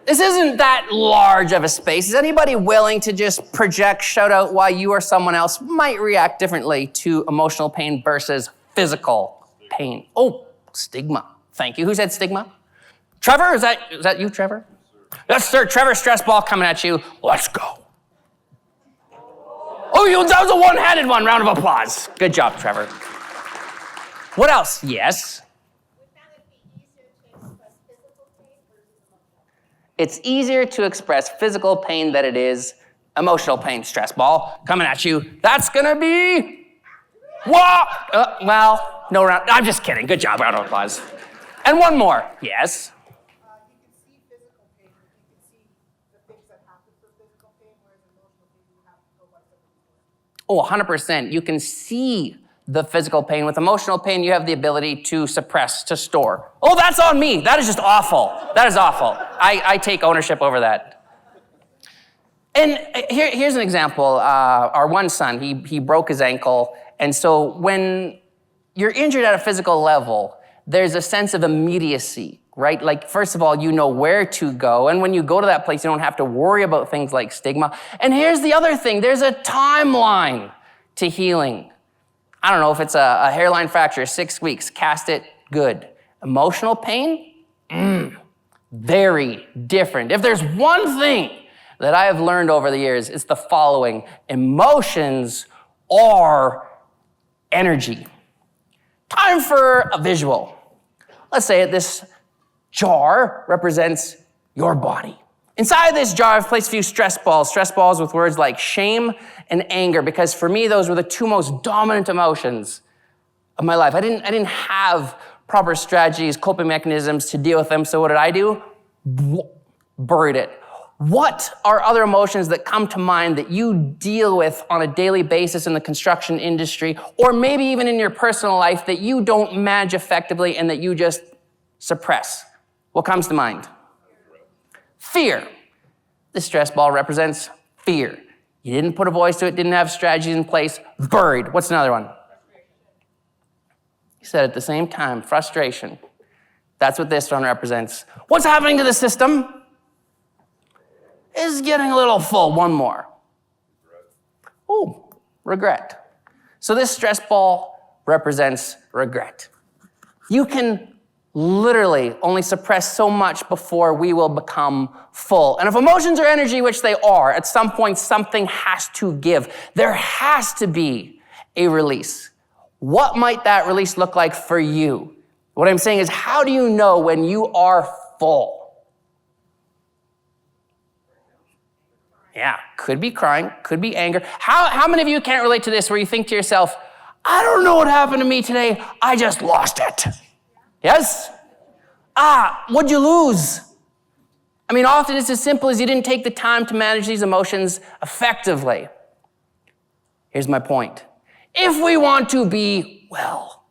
This isn't that large of a space. Is anybody willing to just project, shout out why you or someone else might react differently to emotional pain versus physical pain? Oh, stigma. Thank you. Who said stigma? Trevor, is that you, Trevor? Yes, sir. Trevor, stress ball coming at you. Let's go. Oh, that was a one-handed one. Round of applause. Good job, Trevor. What else? Yes. It's easier to express physical pain than it is emotional pain. Stress ball coming at you. That's gonna be what? Well, no round. I'm just kidding. Good job. Round of applause. And one more. Yes. You can see physical pain. You can see the things that happen for physical pain, whereas emotional pain, you have to go by something. Oh, 100%. You can see the physical pain. With emotional pain, you have the ability to suppress, to store. Oh, that's on me. That is just awful. That is awful. I take ownership over that. And here's an example. Our one son, he broke his ankle. And so when you're injured at a physical level, there's a sense of immediacy, right? Like, first of all, you know where to go. And when you go to that place, you don't have to worry about things like stigma. And here's the other thing. There's a timeline to healing. I don't know if it's a hairline fracture, 6 weeks, cast it, good. Emotional pain, very different. If there's one thing that I have learned over the years, it's the following. Emotions are energy. Time for a visual. Let's say this jar represents your body. Inside this jar, I've placed a few stress balls with words like shame and anger, because for me, those were the two most dominant emotions of my life. I didn't have proper strategies, coping mechanisms to deal with them, so what did I do? Buried it. What are other emotions that come to mind that you deal with on a daily basis in the construction industry, or maybe even in your personal life that you don't manage effectively and that you just suppress? What comes to mind? Fear. The stress ball represents fear. You didn't put a voice to it, didn't have strategies in place, buried. What's another one? You said at the same time, frustration. That's what this one represents. What's happening to the system? Is getting a little full. One more. Oh, regret. So this stress ball represents regret. You can literally only suppress so much before we will become full. And if emotions are energy, which they are, at some point something has to give. There has to be a release. What might that release look like for you? What I'm saying is, how do you know when you are full? Yeah, could be crying, could be anger. How many of you can't relate to this where you think to yourself, I don't know what happened to me today, I just lost it. Yes? What'd you lose? I mean, often it's as simple as you didn't take the time to manage these emotions effectively. Here's my point. If we want to be well,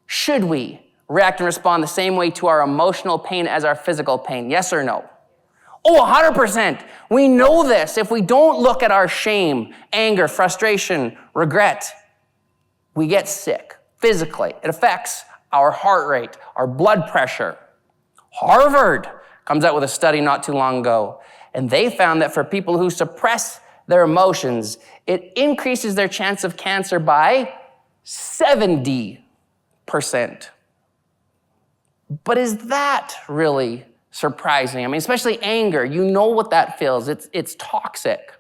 should we react and respond the same way to our emotional pain as our physical pain? Yes or no? Oh, 100%. We know this. If we don't look at our shame, anger, frustration, regret, we get sick physically. It affects our heart rate, our blood pressure. Harvard comes out with a study not too long ago, and they found that for people who suppress their emotions, it increases their chance of cancer by 70%. But is that really surprising? I mean, especially anger. You know what that feels. It's toxic.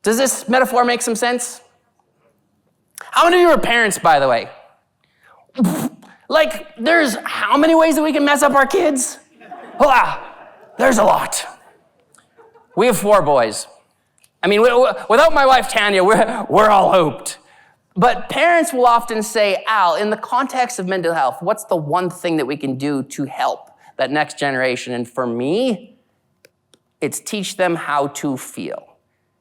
Does this metaphor make some sense? How many of you are parents, by the way? Like, there's how many ways that we can mess up our kids? There's a lot. We have 4 boys. I mean, without my wife, Tanya, we're all hooped. But parents will often say, Al, in the context of mental health, what's the one thing that we can do to help that next generation? And for me, it's teach them how to feel.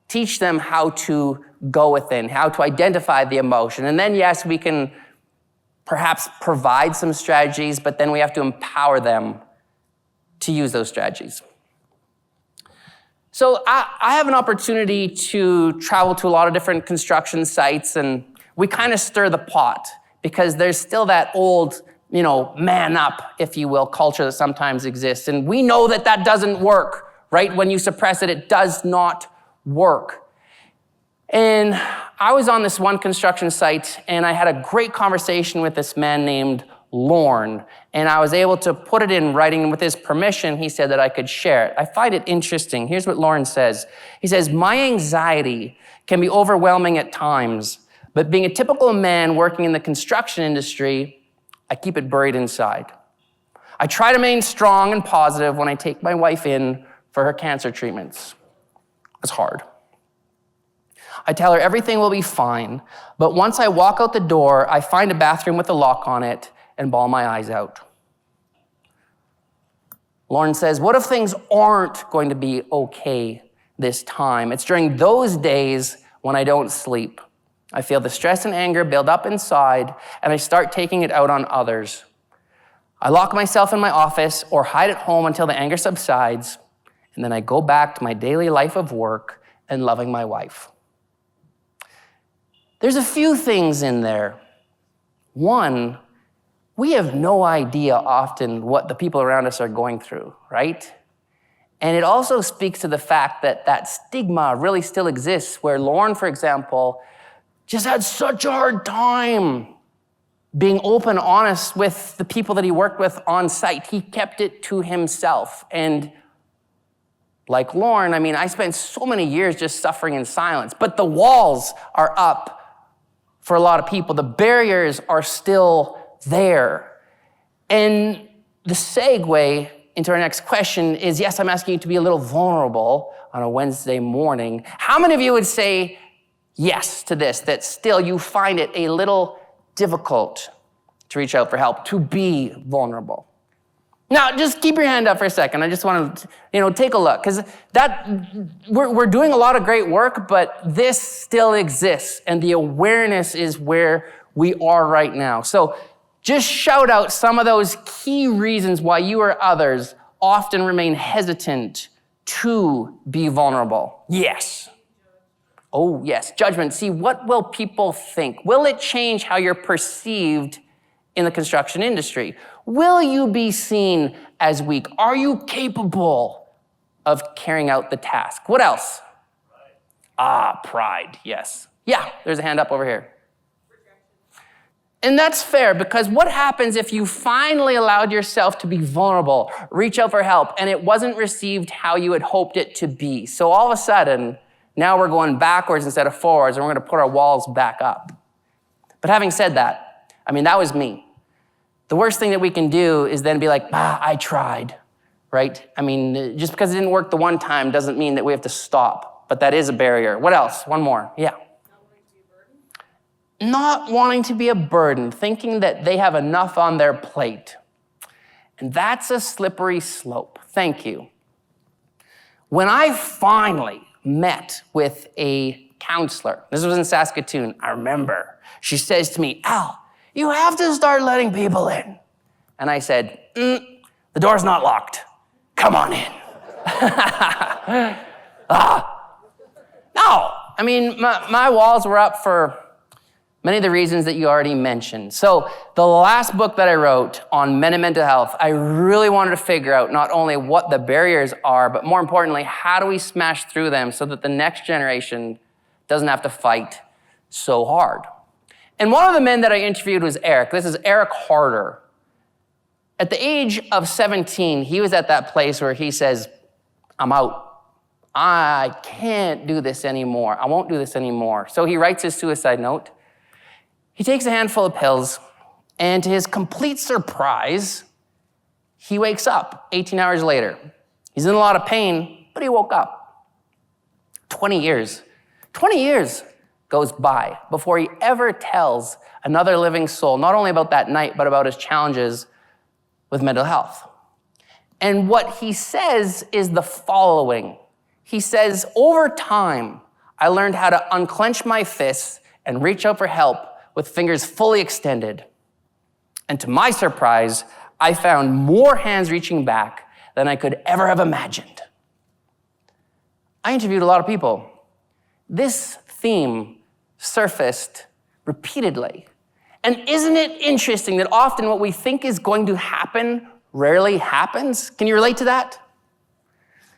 Teach them how to go within, how to identify the emotion. And then, yes, we can perhaps provide some strategies, but then we have to empower them to use those strategies. So I have an opportunity to travel to a lot of different construction sites, and we kind of stir the pot because there's still that old man up, if you will, culture that sometimes exists. And we know that that doesn't work, right? When you suppress it, it does not work. And I was on this one construction site, and I had a great conversation with this man named Lorne, and I was able to put it in writing, and with his permission, he said that I could share it. I find it interesting. Here's what Lorne says. He says, "My anxiety can be overwhelming at times, but being a typical man working in the construction industry, I keep it buried inside. I try to remain strong and positive when I take my wife in for her cancer treatments. It's hard. I tell her everything will be fine, but once I walk out the door, I find a bathroom with a lock on it and bawl my eyes out." Lauren says, "What if things aren't going to be okay this time? It's during those days when I don't sleep. I feel the stress and anger build up inside, and I start taking it out on others. I lock myself in my office or hide at home until the anger subsides, and then I go back to my daily life of work and loving my wife." There's a few things in there. One, we have no idea often what the people around us are going through, right? And it also speaks to the fact that that stigma really still exists, where Lauren, for example, just had such a hard time being open, honest with the people that he worked with on site. He kept it to himself. And like Lauren, I spent so many years just suffering in silence, but the walls are up for a lot of people. The barriers are still there. And the segue into our next question is, yes, I'm asking you to be a little vulnerable on a Wednesday morning. How many of you would say yes to this, that still you find it a little difficult to reach out for help, to be vulnerable? Now, just keep your hand up for a second. I just want to, take a look, because we're doing a lot of great work, but this still exists, and the awareness is where we are right now. So just shout out some of those key reasons why you or others often remain hesitant to be vulnerable. Yes. Oh, yes. Judgment. See, what will people think? Will it change how you're perceived in the construction industry? Will you be seen as weak? Are you capable of carrying out the task? What else? Pride, yes. Yeah, there's a hand up over here. And that's fair, because what happens if you finally allowed yourself to be vulnerable, reach out for help, and it wasn't received how you had hoped it to be? So all of a sudden, now we're going backwards instead of forwards, and we're going to put our walls back up. But having said that, that was me. The worst thing that we can do is then be like, I tried, right? Just because it didn't work the one time doesn't mean that we have to stop, but that is a barrier. What else? One more, yeah. Not wanting to be a burden, thinking that they have enough on their plate. And that's a slippery slope. Thank you. When I finally met with a counselor, this was in Saskatoon, I remember, she says to me, "Al, you have to start letting people in." And I said, "The door's not locked. Come on in." No, my walls were up for many of the reasons that you already mentioned. So the last book that I wrote on men and mental health, I really wanted to figure out not only what the barriers are, but more importantly, how do we smash through them so that the next generation doesn't have to fight so hard. And one of the men that I interviewed was Eric. This is Eric Harder. At the age of 17, he was at that place where he says, "I'm out. I can't do this anymore. I won't do this anymore." So he writes his suicide note. He takes a handful of pills, and to his complete surprise, he wakes up 18 hours later. He's in a lot of pain, but he woke up. 20 years goes by before he ever tells another living soul, not only about that night, but about his challenges with mental health. And what he says is the following. He says, "Over time, I learned how to unclench my fists and reach out for help with fingers fully extended. And to my surprise, I found more hands reaching back than I could ever have imagined." I interviewed a lot of people. This theme surfaced repeatedly. And isn't it interesting that often what we think is going to happen rarely happens? Can you relate to that?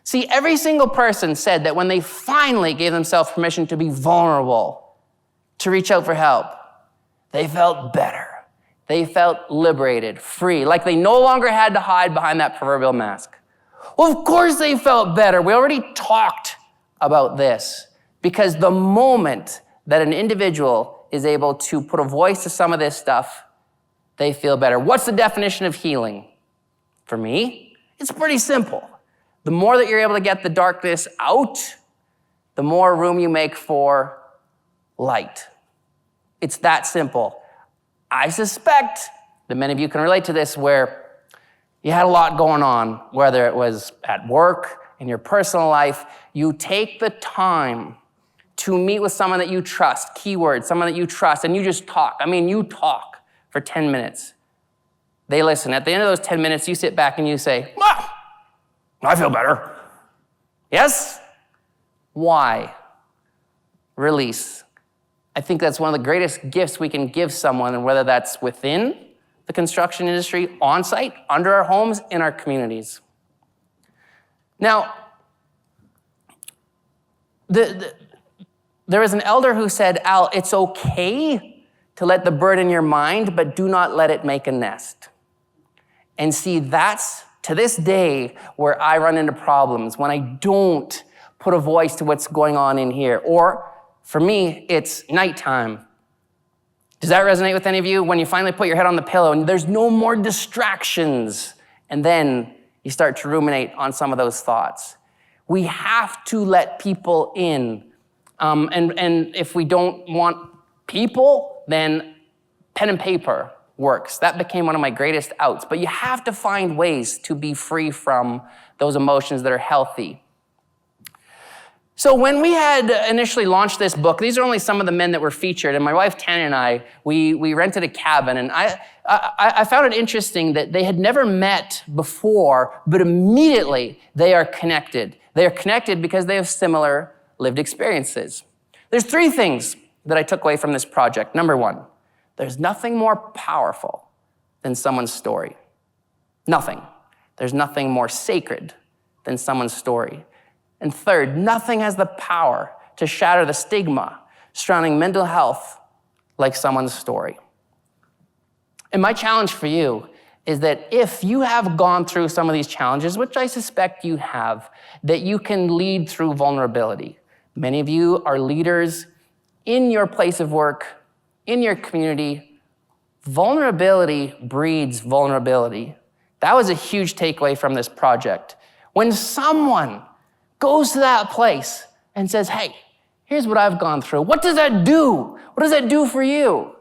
See, every single person said that when they finally gave themselves permission to be vulnerable, to reach out for help, they felt better. They felt liberated, free, like they no longer had to hide behind that proverbial mask. Well, of course they felt better. We already talked about this, because the moment that an individual is able to put a voice to some of this stuff, they feel better. What's the definition of healing? For me, it's pretty simple. The more that you're able to get the darkness out, the more room you make for light. It's that simple. I suspect that many of you can relate to this, where you had a lot going on, whether it was at work, in your personal life. You take the time to meet with someone that you trust, keyword, someone that you trust, and you just talk. I mean, you talk for 10 minutes. They listen. At the end of those 10 minutes, you sit back and you say, "Well, I feel better." Yes? Why? Release. I think that's one of the greatest gifts we can give someone, and whether that's within the construction industry, on-site, under our homes, in our communities. Now, there was an elder who said, "Al, it's okay to let the bird in your mind, but do not let it make a nest." And see, that's, to this day, where I run into problems, when I don't put a voice to what's going on in here. Or, for me, it's nighttime. Does that resonate with any of you? When you finally put your head on the pillow and there's no more distractions, and then you start to ruminate on some of those thoughts. We have to let people in. And if we don't want people, then pen and paper works. That became one of my greatest outs. But you have to find ways to be free from those emotions that are healthy. So when we had initially launched this book, these are only some of the men that were featured, and my wife Tanya and I, we rented a cabin, and I found it interesting that they had never met before, but immediately they are connected. They are connected because they have similar lived experiences. There's 3 things that I took away from this project. Number 1, there's nothing more powerful than someone's story. Nothing. There's nothing more sacred than someone's story. And third, nothing has the power to shatter the stigma surrounding mental health like someone's story. And my challenge for you is that if you have gone through some of these challenges, which I suspect you have, that you can lead through vulnerability. Many of you are leaders in your place of work, in your community. Vulnerability breeds vulnerability. That was a huge takeaway from this project. When someone goes to that place and says, "Hey, here's what I've gone through," what does that do? What does that do for you?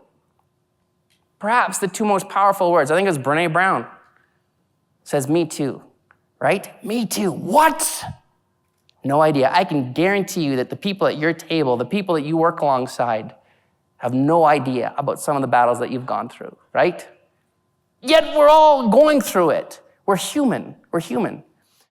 Perhaps the 2 most powerful words, I think it was Brené Brown, says, "Me too," right? Me too. What? No idea. I can guarantee you that the people at your table, the people that you work alongside, have no idea about some of the battles that you've gone through, right? Yet we're all going through it. We're human. We're human.